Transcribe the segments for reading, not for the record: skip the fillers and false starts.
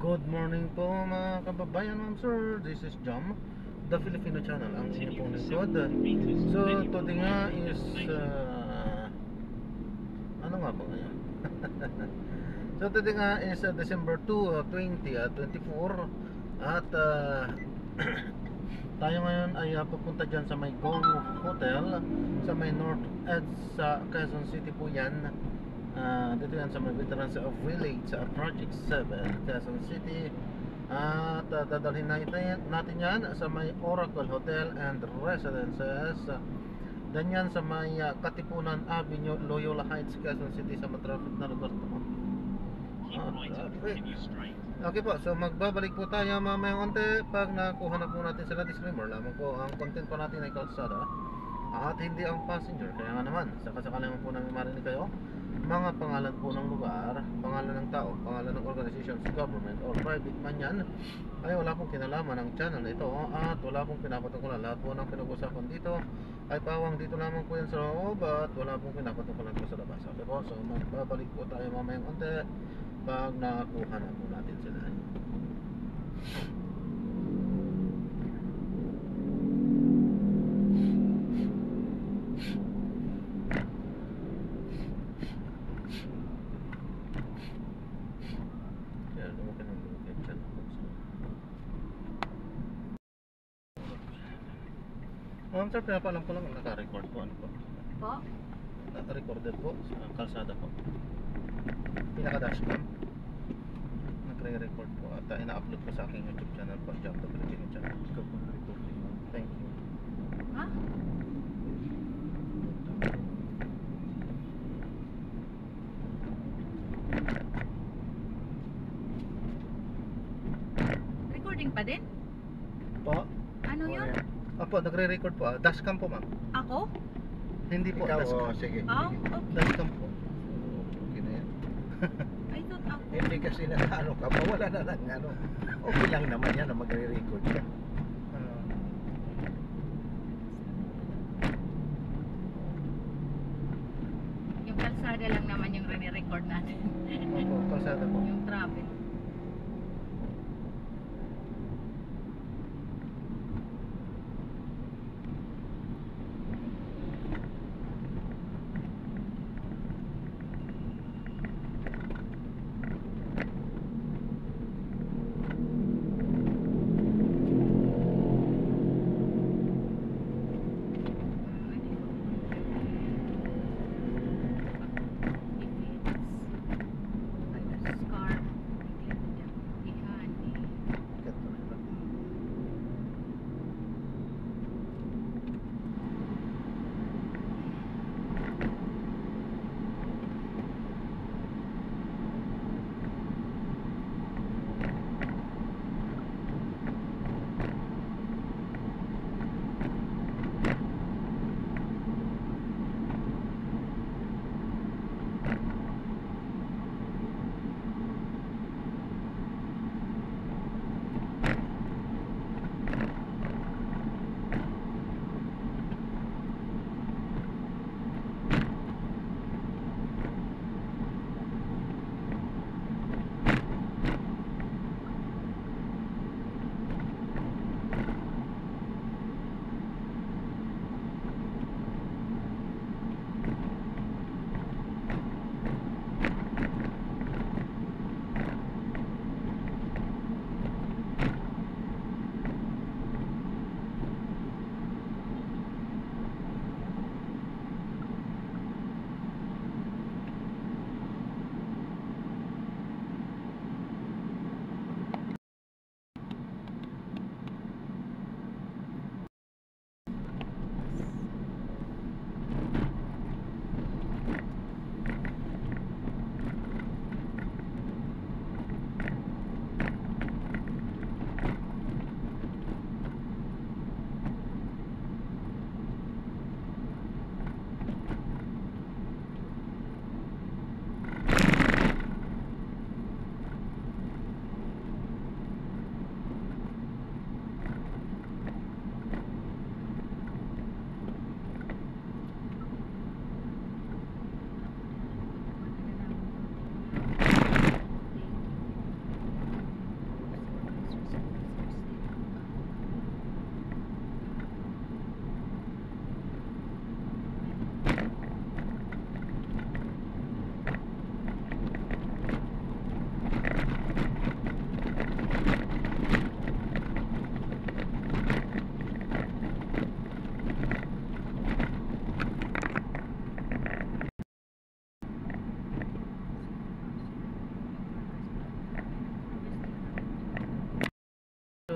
Good morning po mga kababayan, ma'am sir. This is Jam, the Filipino channel, ang inyo pong lingkod. So today nga is ano nga ba ngayon? So today nga is December 2, 2024. At tayo ngayon ay pupunta dyan sa may Go Hotel sa may North Edge sa Quezon City po yan. Dito yan sa may Veterans of Village sa Project 7 Quezon City. At dadalhin natin yan sa may Oracle Hotel and Residences. Dan yan sa may Katipunan Avenue, Loyola Heights, Quezon City, sa matraffic na lugar to. Okay po, so magbabalik po tayo mamayang onte pag nakuha na po natin sila. Disclaimer lamang po, ang content po natin ay kalsada at hindi ang passenger. Kaya nga naman, sakasakali naman po namin marinig kayo mga pangalan po ng lugar, pangalan ng tao, pangalan ng organizations, government or private man yan, ay wala pong kinalaman ng channel ito at wala pong pinapatungkulan. Lahat po ng pinag-usapan dito ay pawang dito lamang po yan sa loob at wala pong pinapatungkulan po sa labas. Okay po, so magbabalik po tayo mamayang onte pag nakakuha na po natin sila. Ma'am sir, pinapalam ko lang, naka-record po. Ano po? Po? Naka-recorded po sa kalsada po. Pinaka-dashcam. Nagre-record po at ina-upload po sa aking YouTube channel po, Jam the Filipino channel. Thank you. Ha? Recording pa din? Po? Ano yun? Opo, nagre-record po. Dashcam po ma'am. Ako? Hindi po, Ikaw, dashcam. sige. Oh, okay. Dashcam po. Okay na yan. I thought ako. Hindi kasi na ano ka, mawala na lang ano. Okay lang naman yan na magre-record ka. Yung kalsada lang naman yung re-record natin. Opo, kalsada po. Yung traffic.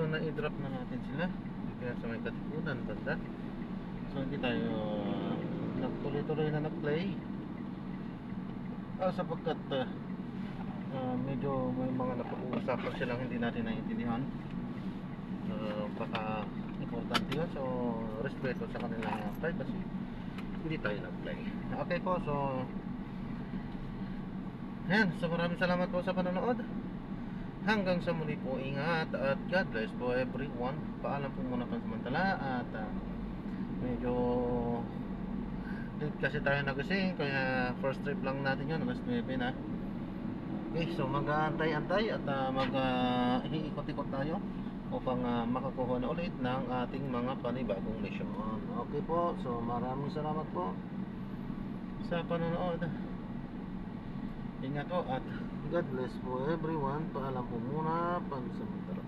na-drop na natin sila. Kaya sa may Katipunan banda. So hindi tayo nagtuloy-tuloy na nag-play. Sapagkat medyo may mga napag-uusapan silang hindi natin naiintindihan. Baka importante yun. So respeto sa kanilang privacy. Hindi tayo nag-play. Okay po, so yan, so maraming salamat po sa panonood. Hanggang sa muli po, ingat at God bless po everyone. Paalam po muna pansamantala at medyo late kasi tayo nagising, kaya first trip lang natin yun, alas 9 na. Okay, so mag-antay-antay at mag-iikot-ikot tayo upang makakuha na ulit ng ating mga panibagong mission. Okay po, so maraming salamat po sa panonood. Ingat po at God bless po everyone. Paalam po muna pansamantala.